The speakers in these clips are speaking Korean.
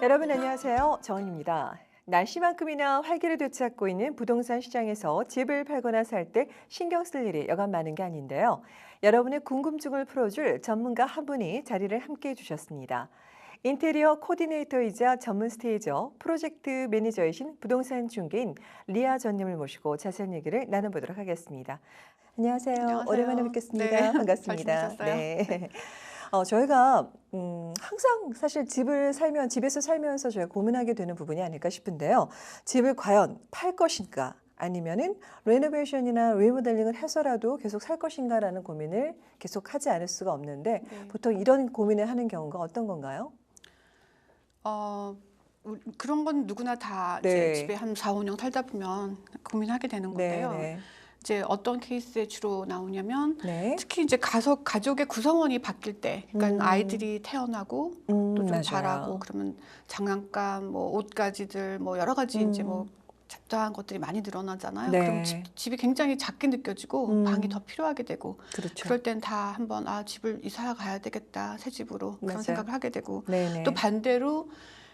여러분 안녕하세요. 정은입니다. 날씨만큼이나 활기를 되찾고 있는 부동산 시장에서 집을 팔거나 살 때 신경 쓸 일이 여간 많은 게 아닌데요. 여러분의 궁금증을 풀어줄 전문가 한 분이 자리를 함께해 주셨습니다. 인테리어 코디네이터이자 전문 스테이저, 프로젝트 매니저이신 부동산 중개인 리아 전님을 모시고 자세한 얘기를 나눠보도록 하겠습니다. 안녕하세요. 안녕하세요. 오랜만에 뵙겠습니다. 네, 반갑습니다. 잘 지내셨어요? 네. 저희가 항상 사실 집에서 살면서 저희가 고민하게 되는 부분이 아닐까 싶은데요. 집을 과연 팔 것인가 아니면은 레노베이션이나 리모델링을 해서라도 계속 살 것인가라는 고민을 계속 하지 않을 수가 없는데 네. 보통 이런 고민을 하는 경우가 어떤 건가요? 그런 건 누구나 다 네. 이제 집에 한 4, 5년 살다 보면 고민하게 되는 건데요. 네, 이제 어떤 케이스에 주로 나오냐면 네. 특히 이제 가족의 구성원이 바뀔 때, 그러니까 아이들이 태어나고 또 좀 맞아요. 자라고 그러면 장난감, 뭐 옷가지들, 뭐 여러 가지 이제 뭐 잡다한 것들이 많이 늘어나잖아요. 네. 그럼 집이 굉장히 작게 느껴지고 방이 더 필요하게 되고 그렇죠. 그럴 땐 다 한번 집을 이사 가야 되겠다, 새 집으로 그런 맞아요. 생각을 하게 되고 네네. 또 반대로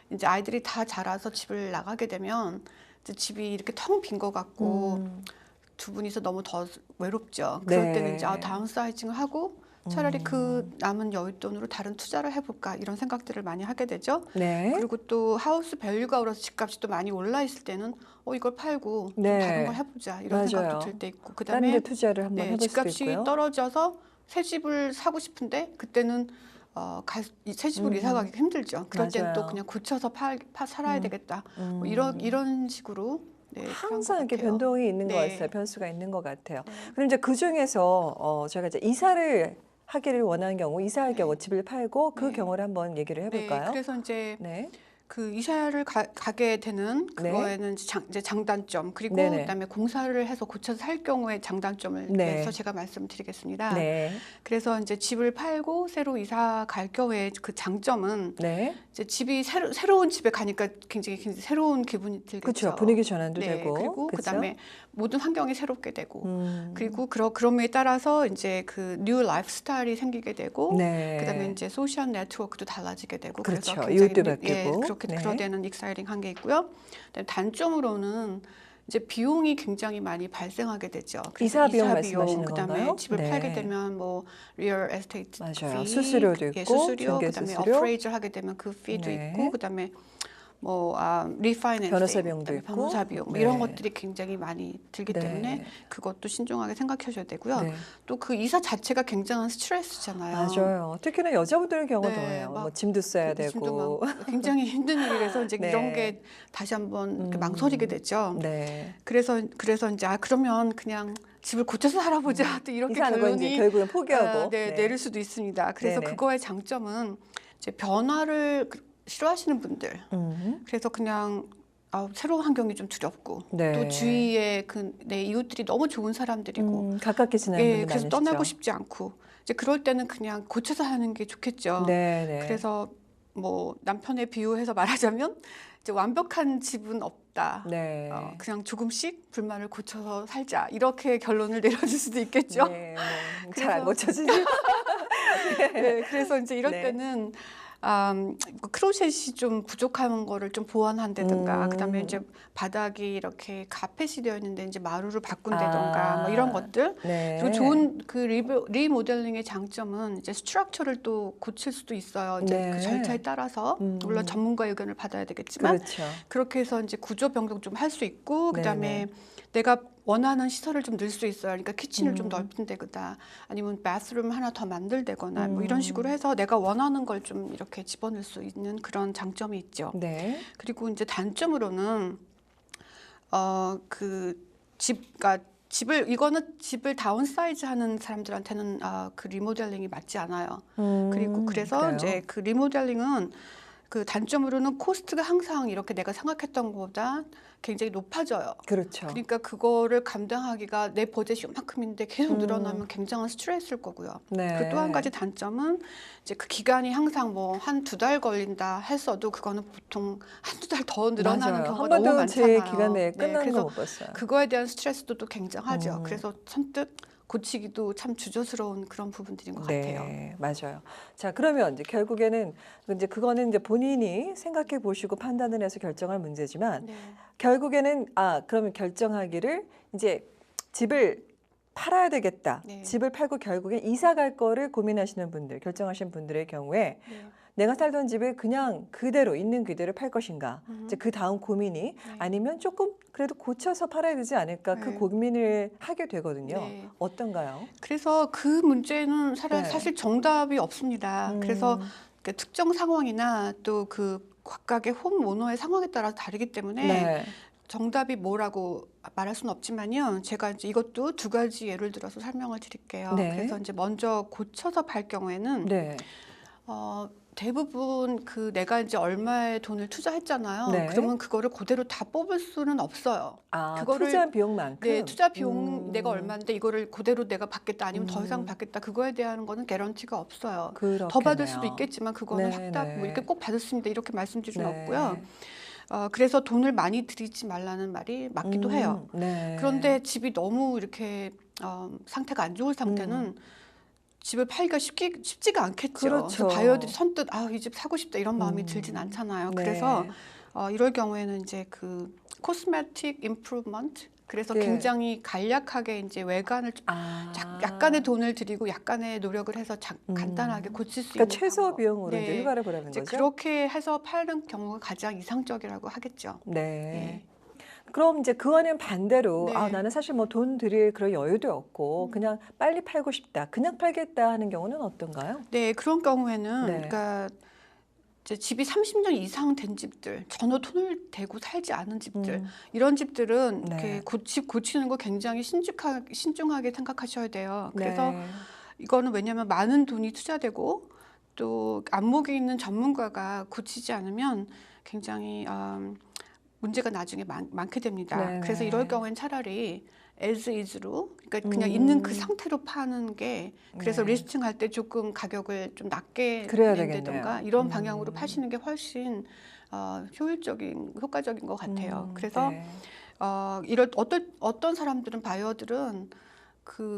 이제 아이들이 다 자라서 집을 나가게 되면 이제 집이 이렇게 텅 빈 것 같고 두 분이서 너무 더 외롭죠. 그럴 네. 때는 이제 다운사이징을 하고 차라리 그 남은 여윳돈으로 다른 투자를 해볼까 이런 생각들을 많이 하게 되죠. 네. 그리고 또 하우스 밸류가 오르서 집값이 또 많이 올라 있을 때는 이걸 팔고 좀 네. 다른 걸 해보자 이런 맞아요. 생각도 들 때 있고 다른 데 그다음에 투자를 한번 해볼 수도 집값이 있고요. 떨어져서 새 집을 사고 싶은데 그때는 새 집으로 이사 가기 힘들죠. 그럴 땐 또 맞아요. 그냥 고쳐서 살아야 되겠다. 뭐 이런 식으로 그런 항상 것 이렇게 같아요. 변동이 있는 것 네. 같아요. 변수가 있는 것 같아요. 네. 그럼 이제 그 중에서 제가 이제 이사를 하기를 원하는 경우, 이사할 네. 경우 집을 팔고 그 네. 경우를 한번 얘기를 네, 해볼까요? 그래서 이제 네. 그 이사를 가게 되는 네. 그거에는 이제 장단점 그리고 네네. 그다음에 공사를 해서 고쳐서 살 경우의 장단점을 네. 내서 제가 말씀드리겠습니다. 네. 그래서 이제 집을 팔고 새로 이사 갈 경우에 그 장점은 네. 이제 집이 새로운 집에 가니까 굉장히 새로운 기분이 들겠죠. 그렇죠. 분위기 전환도 네, 되고. 그리고 그쵸? 그다음에 모든 환경이 새롭게 되고 그리고 그리고 그럼에 따라서 이제 그 뉴 라이프 스타일이 생기게 되고 네. 그다음에 이제 소셜 네트워크도 달라지게 되고 그렇죠. 그래서 이웃도 굉장히 바뀌고. 그렇게 네. 그러되는 익사이팅한 게 있고요. 그다음에 단점으로는 이제 비용이 굉장히 많이 발생하게 되죠. 이사 비용 말씀하시는 그다음에 건가요? 집을 네. 팔게 되면 뭐 리얼 에스테이트 맞아요. 피, 수수료도 있고, 수수료, 중개 그다음에 수수료. 어프레이즈를 하게 되면 그 피도 네. 있고, 그다음에 뭐 리파이낸싱, 변호사 비용도 그다음에 있고. 변호사 비용 뭐 네. 이런 것들이 굉장히 많이 들기 네. 때문에 그것도 신중하게 생각하셔야 되고요. 네. 또 그 이사 자체가 굉장한 스트레스잖아요. 맞아요. 특히나 여자분들의 경우 네, 더해요. 막 뭐 짐도 싸야 짐도 되고. 막 굉장히 힘든 일이라서 이제 네. 이런 게 다시 한번 이렇게 망설이게 되죠. 네. 그래서 이제 그러면 그냥 집을 고쳐서 살아보자 또 이렇게 이사하는 건 이제 결론이 결국은 포기하고. 네, 내릴 수도 있습니다. 그래서 네네. 그거의 장점은 이제 변화를 싫어하시는 분들 그래서 그냥 새로운 환경이 좀 두렵고 네. 또 주위에 내 이웃들이 너무 좋은 사람들이고 가깝게 지내는 분들 그래서 많으시죠. 떠나고 싶지 않고 이제 그럴 때는 그냥 고쳐서 하는 게 좋겠죠. 네네. 그래서 뭐 남편에 비유해서 말하자면 이제 완벽한 집은 없다. 네. 그냥 조금씩 불만을 고쳐서 살자 이렇게 결론을 내려줄 수도 있겠죠. 네, 잘안 고쳐지지. 네, 그래서 이제 이럴 네. 때는 크로셋이 좀 부족한 거를 좀 보완한다든가 그다음에 이제 바닥이 이렇게 카펫이 되어 있는데 이제 마루를 바꾼다든가 뭐 이런 것들. 네. 그리고 좋은 그 리모델링의 장점은 이제 스트럭처를 또 고칠 수도 있어요. 이제 네. 그 절차에 따라서 물론 전문가 의견을 받아야 되겠지만 그렇죠. 그렇게 해서 이제 구조 변경 좀 할 수 있고 그다음에 네네. 내가 원하는 시설을 좀 넣을 수 있어요. 그러니까 키친을 좀 넓힌다거나 아니면 바스룸 하나 더 만들다거나 뭐 이런 식으로 해서 내가 원하는 걸 좀 이렇게 집어넣을 수 있는 그런 장점이 있죠. 네. 그리고 이제 단점으로는 그러니까 집을 다운사이즈 하는 사람들한테는 그 리모델링이 맞지 않아요. 그리고 그래서 그래요? 이제 그 리모델링은 그 단점으로는 코스트가 항상 이렇게 내가 생각했던 것보다 굉장히 높아져요. 그렇죠. 그러니까 그거를 감당하기가 내 버젯이 이만큼인데 계속 늘어나면 굉장한 스트레스일 거고요. 네. 그리고 또 한 가지 단점은 이제 그 기간이 항상 뭐 한두 달 걸린다 했어도 그거는 보통 한두 달 더 늘어나는 맞아요. 경우가 한 너무 번도 제 많잖아요. 기간 내에 끝나는 거 그래서 못 봤어요. 그거에 대한 스트레스도 또 굉장하죠. 그래서 선뜻 고치기도 참 주저스러운 그런 부분들인 것 같아요. 네, 맞아요. 자, 그러면 이제 결국에는 이제 그거는 이제 본인이 생각해 보시고 판단을 해서 결정할 문제지만 네. 결국에는 그러면 결정하기를 이제 집을 팔아야 되겠다. 네. 집을 팔고 결국엔 이사 갈 거를 고민하시는 분들, 결정하신 분들의 경우에 네. 내가 살던 집을 그냥 그대로 있는 그대로 팔 것인가. 이제 그 다음 고민이 네. 아니면 조금 그래도 고쳐서 팔아야 되지 않을까. 그 네. 고민을 하게 되거든요. 네. 어떤가요? 그래서 그 문제는 네. 사실 정답이 없습니다. 그래서 음, 그 특정 상황이나 또 그 각각의 홈 오너의 상황에 따라 다르기 때문에 네. 정답이 뭐라고 말할 수는 없지만요. 제가 이제 이것도 두 가지 예를 들어서 설명을 드릴게요. 그래서 네. 이제 먼저 고쳐서 팔 경우에는 네. 대부분 그 내가 이제 얼마의 돈을 투자했잖아요. 네. 그러면 그거를 그대로 다 뽑을 수는 없어요. 그거를 투자 비용만큼? 네, 투자 비용 내가 얼마인데 이거를 그대로 내가 받겠다 아니면 더 이상 음, 받겠다 그거에 대한 거는 개런티가 없어요. 더 받을 그렇겠네요. 수도 있겠지만 그거는 네, 확답 뭐 이렇게 네. 꼭 받았습니다 이렇게 말씀드릴 수는 없고요. 네. 그래서 돈을 많이 들이지 말라는 말이 맞기도 해요. 네. 그런데 집이 너무 이렇게 상태가 안 좋을 상태는 집을 팔기가 쉽지가 않겠죠. 그래서 그렇죠. 바이어들이 선뜻 이 집 사고 싶다 이런 마음이 들진 음, 않잖아요. 네. 그래서 이럴 경우에는 이제 그 코스메틱 임프루먼트 그래서 예. 굉장히 간략하게 이제 외관을 약간의 돈을 들이고 약간의 노력을 해서 간단하게 고칠 수 그러니까 있는 최소 방법. 비용으로 이제 네. 휴가를 보라는 이제 거죠? 그렇게 해서 파는 경우가 가장 이상적이라고 하겠죠. 네. 예. 그럼 이제 그거는 반대로 네. 나는 사실 뭐 돈 들일 그런 여유도 없고 그냥 빨리 팔고 싶다. 그냥 팔겠다 하는 경우는 어떤가요? 네, 그런 경우에는 네. 그러니까 이제 집이 30년 이상 된 집들, 전혀 돈을 대고 살지 않은 집들, 이런 집들은 네. 이렇게 집 고치는 거 굉장히 신중하게 생각하셔야 돼요. 그래서 네. 이거는 왜냐하면 많은 돈이 투자되고 또 안목이 있는 전문가가 고치지 않으면 굉장히 문제가 나중에 많게 됩니다. 그래서 이럴 네네. 경우엔 차라리 as is로 그러니까 그냥 있는 그 음, 상태로 파는 게 그래서 네. 리스팅할 때 조금 가격을 좀 낮게 그래야 낸다던가 되겠네요. 이런 방향으로 파시는 게 훨씬 효과적인 것 같아요. 그래서 네. 이럴 어떤 사람들은 바이어들은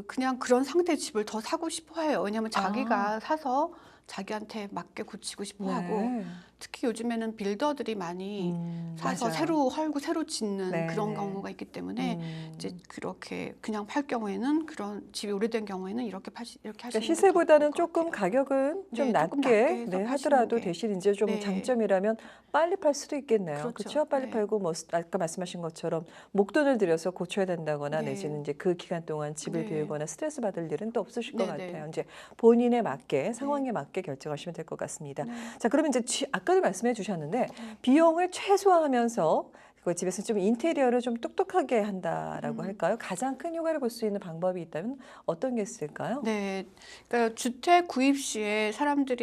그냥 그런 상태의 집을 더 사고 싶어 해요. 왜냐하면 자기가 사서 자기한테 맞게 고치고 싶어 하고 네. 특히 요즘에는 빌더들이 많이 사서 맞아요. 새로 헐고 새로 짓는 네, 그런 네. 경우가 있기 때문에 이제 음. 그렇게 그냥 팔 경우에는 그런 집이 오래된 경우에는 이렇게 하시는 그러니까 게 더 시세보다는 좋을 것 조금 같아요. 가격은 좀 네, 조금 낮게 낮게 해서 네, 파시는 하더라도 게 대신 이제 좀 네, 장점이라면 빨리 팔 수도 있겠네요. 그렇죠. 그렇죠? 빨리 네, 팔고 뭐 아까 말씀하신 것처럼 목돈을 들여서 고쳐야 된다거나 네, 내지는 이제 그 기간 동안 집을 네, 비우거나 스트레스 받을 일은 또 없으실 것 네, 네, 같아요. 이제 본인에 맞게 네, 상황에 맞게 결정하시면 될 것 같습니다. 네, 자, 그러면 이제 아까도 말씀해 주셨는데 네. 비용을 최소화하면서 그 집에서 좀 인테리어를 좀 똑똑하게 한다라고 할까요? 가장 큰 효과를 볼 수 있는 방법이 있다면 어떤 게 있을까요? 네, 그러니까 주택 구입 시에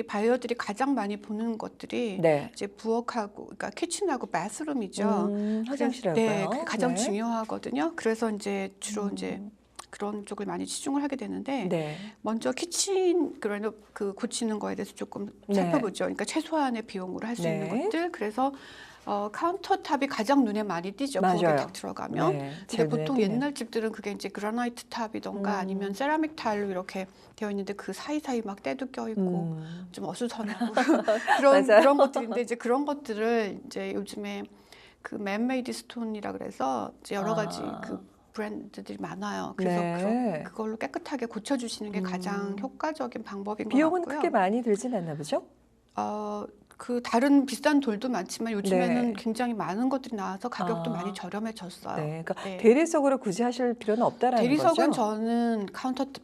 바이어들이 가장 많이 보는 것들이 네. 이제 부엌하고, 그러니까 키친하고 바스룸이죠. 화장실할까요? 그게 가장 네. 중요하거든요. 그래서 이제 주로 이제 음, 그런 쪽을 많이 치중을 하게 되는데 네. 먼저 키친 그 고치는 거에 대해서 조금 네. 살펴보죠. 그러니까 최소한의 비용으로 할 수 있는 네. 것들. 그래서 카운터탑이 가장 눈에 많이 띄죠. 부엌에 맞아요. 딱 들어가면. 네. 근데 제일 눈에 보통 띄는. 옛날 집들은 그게 이제 그라나이트 탑이던가 아니면 세라믹 타일로 이렇게 되어 있는데 그 사이사이 막 때도 껴있고 좀 어수선하고 맞아요. 그런 것들인데 이제 그런 것들을 이제 요즘에 그 맨메이드 스톤이라 그래서 이제 여러 가지 그 브랜드들이 많아요. 그래서 네. 그걸로 깨끗하게 고쳐주시는 게 가장 효과적인 방법인 것 비용은 같고요. 크게 많이 들진 않나 보죠? 그 다른 비싼 돌도 많지만 요즘에는 네. 굉장히 많은 것들이 나와서 가격도 많이 저렴해졌어요. 네. 그러니까 네. 대리석으로 굳이 하실 필요는 없다라는 대리석은 거죠? 저는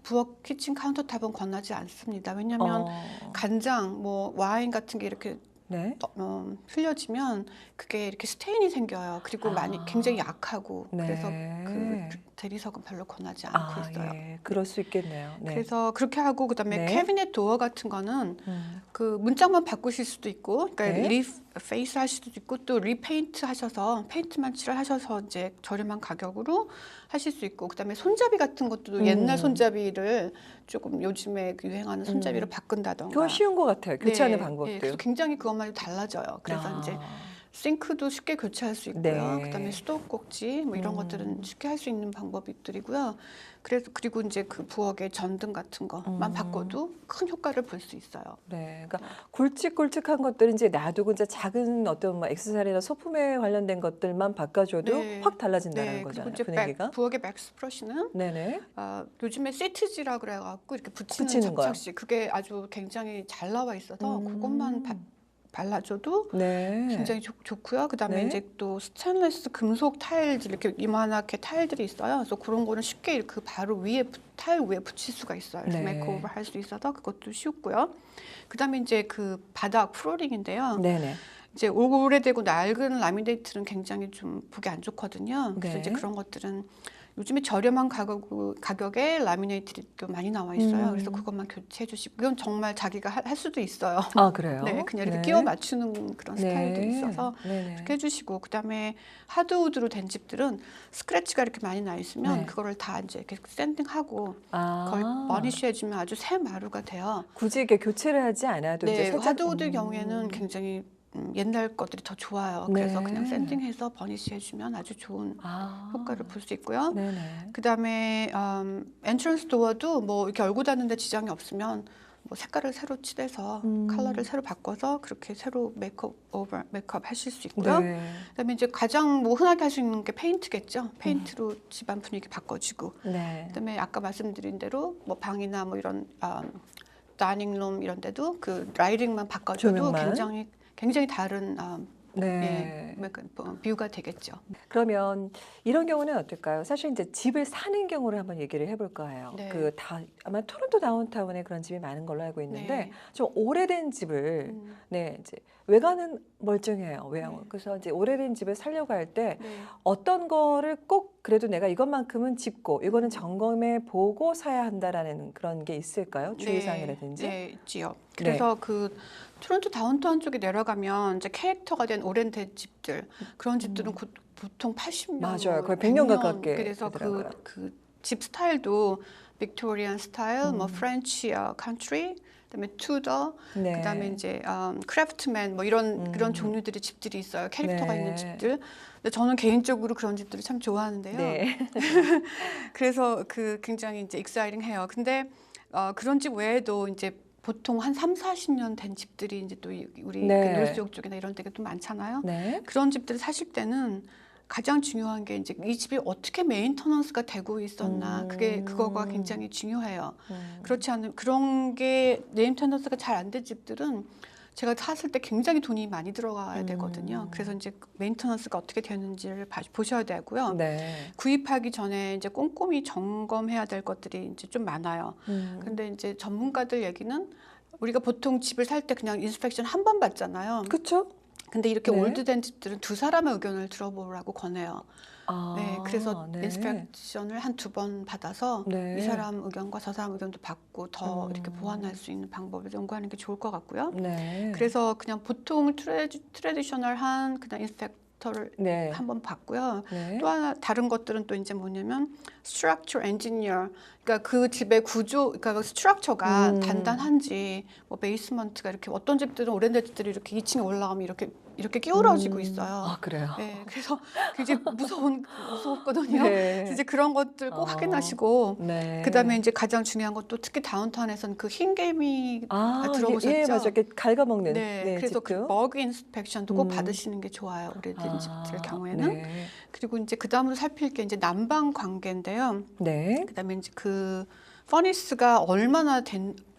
부엌 키친 카운터탑은 권하지 않습니다. 왜냐하면 간장, 뭐 와인 같은 게 이렇게 네. 흘려지면 그게 이렇게 스테인이 생겨요. 그리고 굉장히 약하고 그래서 그 네. 대리석은 별로 권하지 않고 있어요. 예. 그럴 수 있겠네요. 네. 그래서 그렇게 하고 그다음에 네. 캐비넷 도어 같은 거는 음. 그 문짝만 바꾸실 수도 있고, 그러니까 네. 페이스 하실 수도 있고 또 리페인트 하셔서 페인트만 칠하셔서 이제 저렴한 가격으로 하실 수 있고, 그다음에 손잡이 같은 것도 옛날 손잡이를 조금 요즘에 유행하는 손잡이로 바꾼다던가. 그건 쉬운 것 같아요. 교체하는 네, 방법도. 그래서 굉장히 그것만이 달라져요. 그래서 이제 싱크도 쉽게 교체할 수 있고요. 네. 그다음에 수도꼭지 뭐 이런 것들은 쉽게 할 수 있는 방법들이고요. 그래서 그리고 이제 그 부엌의 전등 같은 것만 바꿔도 큰 효과를 볼 수 있어요. 네, 그러니까 굵직굵직한 것들은 이제 놔두고 이제 작은 어떤 뭐 액세서리나 소품에 관련된 것들만 바꿔줘도 네. 확 달라진다는 네, 그리고 거잖아요, 이제 분위기가. 부엌의 맥스프러쉬는 네네. 요즘에 세트지라 그래갖고 이렇게 붙이는 붙이는 거요. 접착식 그게 아주 굉장히 잘 나와 있어서 그것만 음. 발라줘도 네. 굉장히 좋고요. 그다음에 네. 이제 또 스테인리스 금속 타일들 이렇게 이만하게 타일들이 있어요. 그래서 그런 거는 쉽게 그 바로 위에 타일 위에 붙일 수가 있어요. 그래서 네. 메이크오버 할 수 있어서 그것도 쉽고요. 그다음에 이제 그 바닥 플로링인데요. 네네. 이제 오래되고 낡은 라미네이트는 굉장히 좀 보기 안 좋거든요. 그래서 네. 이제 그런 것들은 요즘에 저렴한 가격에 라미네이트도 많이 나와 있어요. 그래서 그것만 교체해 주시고 이건 정말 자기가 할 수도 있어요. 아, 그래요? 네, 그냥 이렇게 네. 끼워 맞추는 그런 스타일도 네. 있어서 네네. 그렇게 해주시고 그다음에 하드우드로 된 집들은 스크래치가 이렇게 많이 나 있으면 네. 그거를 다 이제 이렇게 샌딩하고 거의 아, 버니쉬 해주면 아주 새 마루가 돼요. 굳이 이렇게 교체를 하지 않아도 이제 네, 살짝 하드우드 경우에는 굉장히 옛날 것들이 더 좋아요. 네. 그래서 그냥 샌딩해서 버니쉬 해주면 아주 좋은 아, 효과를 볼 수 있고요. 네네. 그다음에 엔트런스 도어도 뭐 이렇게 열고 닫는데 지장이 없으면 뭐 색깔을 새로 칠해서 컬러를 새로 바꿔서 그렇게 새로 메이크업 하실 수 있고요. 네. 그다음에 이제 가장 뭐 흔하게 할 수 있는 게 페인트겠죠. 페인트로 집안 분위기 바꿔주고. 네. 그다음에 아까 말씀드린 대로 뭐 방이나 뭐 이런 다이닝룸 이런 데도 그 라이팅만 바꿔줘도 조명만. 굉장히 다른 네. 뷰가 되겠죠. 그러면 이런 경우는 어떨까요? 사실 이제 집을 사는 경우를 한번 얘기를 해볼까 해요. 네. 그 다 아마 토론토 다운타운에 그런 집이 많은 걸로 알고 있는데 네. 좀 오래된 집을 음, 네 이제 외관은 멀쩡해요. 외양. 네. 그래서 이제 오래된 집을 살려고 할 때 네. 어떤 거를 꼭 그래도 내가 이것만큼은 짚고 이거는 음. 점검해 보고 사야 한다라는 그런 게 있을까요? 주의사항이라든지. 네, 있지요. 그래서 그 토론토 다운타운 쪽에 내려가면 이제 캐릭터가 된 오랜된 집들 그런 집들은 보통 80년, 맞아요. 거의 100년 100년 가깝게 그래서 되더라고요. 그 집 스타일도 빅토리안 스타일, 뭐 음. 프렌치 컨트리, 그다음에 투더, 네. 그다음에 이제 크래프트맨 뭐 이런 그런 종류들의 집들이 있어요. 캐릭터가 있는 네. 집들. 근데 저는 개인적으로 그런 집들을 참 좋아하는데요. 네. 그래서 굉장히 이제 익사이팅해요. 근데 그런 집 외에도 이제 보통 한 3, 40년 된 집들이 이제 또 우리 네. 그 노스역 쪽이나 이런 데가 또 많잖아요. 네. 그런 집들을 사실 때는 가장 중요한 게 이제 이 집이 어떻게 메인터넌스가 되고 있었나 그거가 굉장히 중요해요. 그렇지 않은 그런 게 메인터넌스가 잘 안 된 집들은 제가 샀을 때 굉장히 돈이 많이 들어가야 되거든요. 그래서 이제 메인터넌스가 어떻게 되는지를 보셔야 되고요. 네. 구입하기 전에 이제 꼼꼼히 점검해야 될 것들이 이제 좀 많아요. 근데 이제 전문가들 얘기는 우리가 보통 집을 살 때 그냥 인스펙션 한 번 받잖아요. 그쵸? 근데 이렇게 네. 올드된 집들은 두 사람의 의견을 들어보라고 권해요. 아, 네, 그래서 네. 인스펙션을 한 두 번 받아서 네. 이 사람 의견과 저 사람 의견도 받고 더 이렇게 보완할 수 있는 방법을 연구하는 게 좋을 것 같고요. 네. 그래서 그냥 보통 트레디셔널한 그냥 인스펙터를 네. 한번 받고요. 네. 또 하나 다른 것들은 또 이제 뭐냐면 structure engineer, 그러니까 그 집의 구조, 그러니까 스트럭처가 단단한지, 뭐 베이스먼트가 이렇게 어떤 집들은 오랜 집들이 이렇게 2층에 올라가면 이렇게 기울어지고 있어요. 아, 그래요? 네, 그래서 굉장히 무섭거든요. 네. 그래서 이제 그런 것들 꼭 확인하시고, 네. 그다음에 이제 가장 중요한 것도 특히 다운타운에서는 그 흰개미 들어보셨죠? 예, 맞아요. 이렇게 갉아먹는 네, 그래서 그 집도. 버그 인스펙션도 꼭 받으시는 게 좋아요. 오래된 집들 경우에는. 네. 그리고 이제 그 다음으로 살필 게 이제 난방 관계인데요. 네. 그다음에 이제 그 퍼니스가 얼마나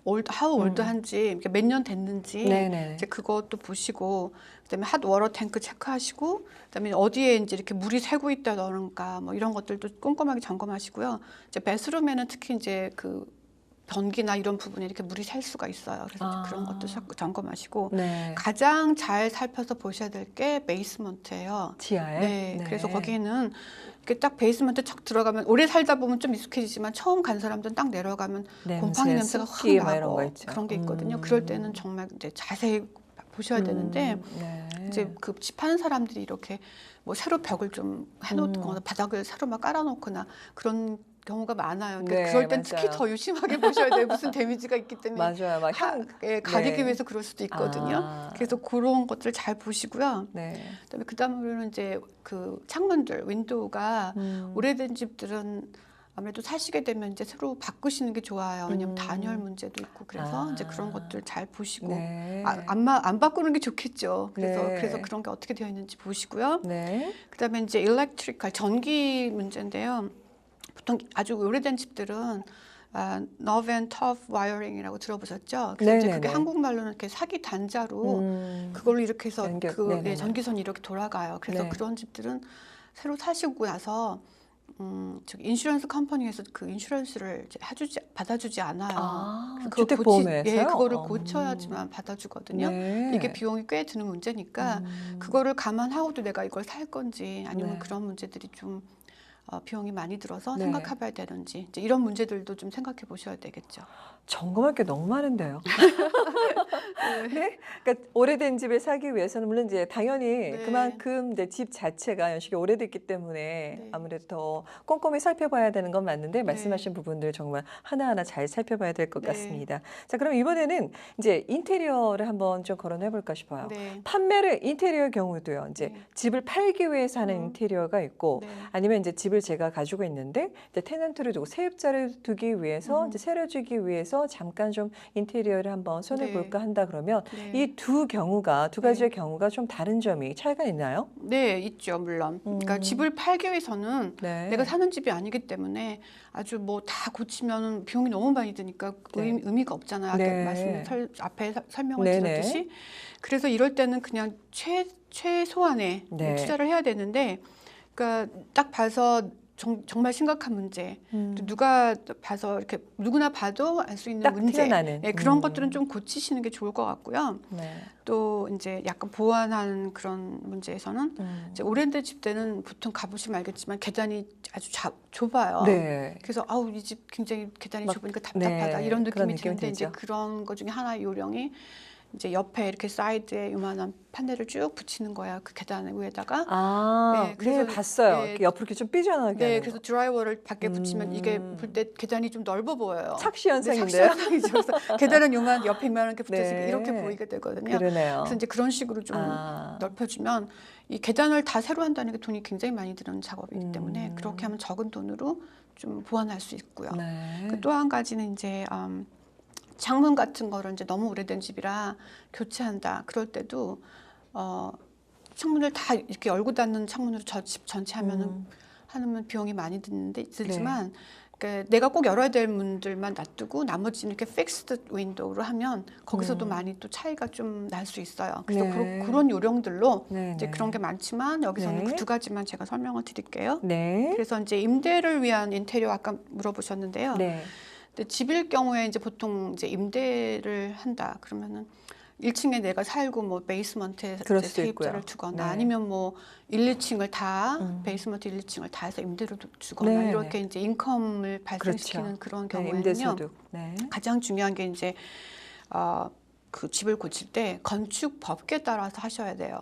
how 올드한지 몇 년 됐는지 네네. 이제 그것도 보시고 그다음에 핫 워터 탱크 체크하시고 그다음에 어디에 이제 이렇게 물이 새고 있다던가 뭐 이런 것들도 꼼꼼하게 점검하시고요. 이제 베스룸에는 특히 이제 그 변기나 이런 부분에 이렇게 물이 셀 수가 있어요. 그래서 이제 그런 것도 자꾸 점검하시고 네. 가장 잘 살펴서 보셔야 될 게 베이스먼트예요. 지하에. 네, 그래서 거기는 이렇게 딱 베이스먼트 척 들어가면 오래 살다 보면 좀 익숙해지지만 처음 간 사람들은 딱 내려가면 곰팡이 냄새가 확 습기 막 이런 거 나고 있죠. 그런 게 있거든요. 그럴 때는 정말 이제 자세히 보셔야 되는데 네. 이제 그 집 하는 사람들이 이렇게 뭐 새로 벽을 좀 해놓거나 바닥을 새로 막 깔아놓거나 그런 경우가 많아요. 네, 그럴 땐 특히 맞아요. 더 유심하게 보셔야 돼요. 무슨 데미지가 있기 때문에 맞아요. 막 가리기 네. 위해서 그럴 수도 있거든요. 아, 그래서 그런 것들 잘 보시고요. 네. 그다음에 그다음으로는 이제 그 창문들, 윈도우가 오래된 집들은 아무래도 사시게 되면 이제 새로 바꾸시는 게 좋아요. 왜냐면 단열 문제도 있고 그래서 이제 그런 것들 잘 보시고 네. 안 바꾸는 게 좋겠죠. 그래서 네. 그런 게 어떻게 되어 있는지 보시고요. 네. 그다음에 이제 일렉트리컬 전기 문제인데요. 보통 아주 오래된 집들은 너브 앤 터프 와이어링이라고 들어보셨죠? 그래서 이제 그게 네네네. 한국말로는 이렇게 사기 단자로 그걸로 이렇게 해서 네네네. 전기선이 이렇게 돌아가요. 그래서 네. 그런 집들은 새로 사시고 나서 저기 인슈런스 컴퍼니에서 그 인슈런스를 이제 받아주지 않아요. 아, 그래서 그걸 주택보험회에서요? 그거를 고쳐야지만 받아주거든요. 네. 이게 비용이 꽤 드는 문제니까 그거를 감안하고도 내가 이걸 살 건지 아니면 네. 그런 문제들이 좀 비용이 많이 들어서 네. 생각해봐야 되는지 이제 이런 문제들도 좀 생각해 보셔야 되겠죠. 점검할 게 너무 많은데요. 네? 그러니까 오래된 집을 사기 위해서는 물론 이제 당연히 네. 그만큼 이제 집 자체가 연식이 오래됐기 때문에 네. 아무래도 더 꼼꼼히 살펴봐야 되는 건 맞는데 네. 말씀하신 부분들 정말 하나하나 잘 살펴봐야 될 것 네. 같습니다. 자, 그럼 이번에는 이제 인테리어를 한번 좀 거론해 볼까 싶어요. 네. 판매를 인테리어 경우도요. 이제 네. 집을 팔기 위해서 하는 인테리어가 있고 네. 아니면 이제 집을 제가 가지고 있는데 이제 테넌트를 두고 세입자를 두기 위해서 이제 세를 주기 위해서 잠깐 좀 인테리어를 한번 손을 네. 볼까 한다 그러면 네. 이 두 가지의 경우가 좀 다른 점이 차이가 있나요? 네, 있죠, 물론. 그러니까 집을 팔기 위해서는 네. 내가 사는 집이 아니기 때문에 아주 뭐 다 고치면 비용이 너무 많이 드니까 네. 의미가 없잖아요. 아까 네. 앞에 설명을 네네. 드렸듯이. 그래서 이럴 때는 그냥 최소한의 네. 투자를 해야 되는데, 그러니까 딱 봐서 정말 심각한 문제, 또 누가 봐서 이렇게 누구나 봐도 알 수 있는 딱 문제, 튀어나오는. 네, 그런 것들은 좀 고치시는 게 좋을 것 같고요. 네. 또 이제 약간 보완하는 그런 문제에서는 이제 오래된 집들은 보통 가보시면 알겠지만 계단이 아주 좁아요. 네. 그래서 아우 이 집 굉장히 계단이 막, 좁으니까 답답하다 네, 이런 그런 느낌이 느낌이 드는데 이제 들죠. 그런 것 중에 하나의 요령이 이제 옆에 이렇게 사이드에 요만한 판넬을 쭉 붙이는 거야. 그 계단 위에다가. 아, 네, 그래서 네, 봤어요. 예, 이렇게 옆으로 이렇게 좀 삐져나가게 네, 하는 그래서 거. 드라이버를 밖에 붙이면 이게 볼 때 계단이 좀 넓어 보여요. 착시 네, 현상인데요. 착시현상이죠. 그래서 계단은 요만 옆에 이만하게 붙어서 네. 이렇게 보이게 되거든요. 그러네요. 그래서 이제 그런 식으로 좀 넓혀주면 이 계단을 다 새로 한다는 게 돈이 굉장히 많이 드는 작업이기 때문에 그렇게 하면 적은 돈으로 좀 보완할 수 있고요. 네. 또 한 가지는 이제 창문 같은 거를 이제 너무 오래된 집이라 교체한다. 그럴 때도 창문을 다 이렇게 열고 닫는 창문으로 저 집 전체 하면 비용이 많이 들지만 그러니까 내가 꼭 열어야 될 문들만 놔두고 나머지는 이렇게 픽스드 윈도우로 하면 거기서도 많이 또 차이가 좀 날 수 있어요. 그래서 네. 그런 요령들로 네, 이제 네. 그런 게 많지만 여기서는 네. 그 두 가지만 제가 설명을 드릴게요. 네. 그래서 이제 임대를 위한 인테리어 아까 물어보셨는데요. 네. 근데 집일 경우에 이제 보통 이제 임대를 한다 그러면은 1층에 내가 살고 뭐 베이스먼트에 그럴 이제 수도 세입자를 있고요. 두거나 네. 아니면 뭐 1, 2층을 다 베이스먼트 1, 2층을 다 해서 임대로 주거나 네, 이렇게 네. 이제 인컴을 발생시키는 그렇죠. 그런 네, 경우에는요. 임대소득. 네. 가장 중요한 게 이제 그 집을 고칠 때 건축 법규에 따라서 하셔야 돼요.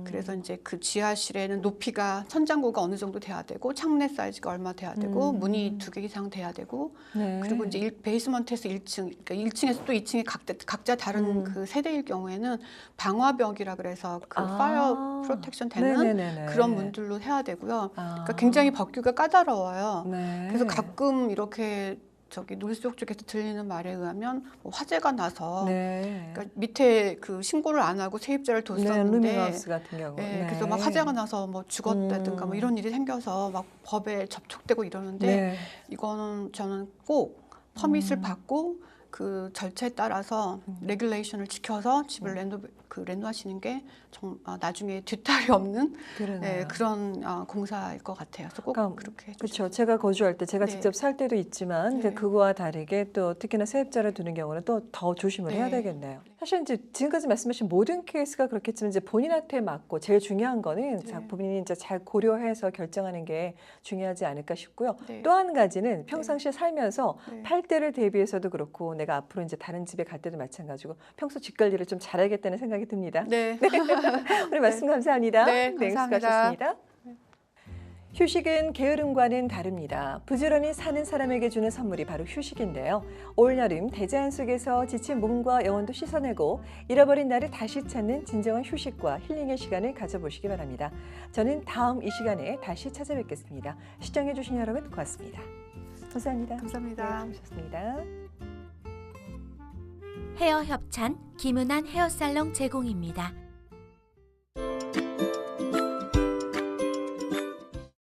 그래서 이제 그 지하실에는 높이가 천장고가 어느 정도 돼야 되고 창문의 사이즈가 얼마 돼야 되고 문이 2개 이상 돼야 되고 네. 그리고 이제 베이스먼트에서 1층, 그러니까 1층에서 또 2층이 각자 다른 그 세대일 경우에는 방화벽이라 그래서 그 파이어 프로텍션 되는 네네네네. 그런 문들로 해야 되고요. 그러니까 굉장히 법규가 까다로워요. 네. 그래서 가끔 이렇게 저기 놀수역 쪽에서 들리는 말에 의하면 뭐 화재가 나서 네. 그러니까 밑에 그 신고를 안 하고 세입자를 네, 뒀었는데 루미너스 같은 경우. 네, 네. 그래서 막 화재가 나서 뭐 죽었다든가 뭐 이런 일이 생겨서 막 법에 접촉되고 이러는데 네. 이거는 저는 꼭 퍼밋을 받고 그 절차에 따라서 레귤레이션을 지켜서 집을 렌도하시는 게 나중에 뒤탈이 없는 그러네요. 그런 공사일 것 같아요. 그래서 꼭 그러니까 그렇게 해주시면 그렇죠. 제가 거주할 때 제가 네. 직접 살 때도 있지만 이제 네. 그거와 다르게 또 특히나 세입자를 두는 경우는 또 더 조심을 해야 네. 되겠네요. 사실 이제 지금까지 말씀하신 모든 케이스가 그렇겠지만 이제 본인한테 맞고 제일 중요한 거는 네. 본인이 이제 잘 고려해서 결정하는 게 중요하지 않을까 싶고요. 네. 또 한 가지는 평상시에 살면서 네. 팔 때를 대비해서도 그렇고 내가 앞으로 이제 다른 집에 갈 때도 마찬가지고 평소 집 관리를 좀 잘하겠다는 생각이 듭니다. 네. 오늘 말씀 감사합니다. 네, 감사합니다. 수고하셨습니다. 휴식은 게으름과는 다릅니다. 부지런히 사는 사람에게 주는 선물이 바로 휴식인데요. 올여름 대자연 속에서 지친 몸과 영혼도 씻어내고 잃어버린 나를 다시 찾는 진정한 휴식과 힐링의 시간을 가져보시기 바랍니다. 저는 다음 이 시간에 다시 찾아뵙겠습니다. 시청해주신 여러분 고맙습니다. 감사합니다. 감사합니다. 네, 수고하셨습니다. 헤어 협찬 김은한 헤어살롱 제공입니다.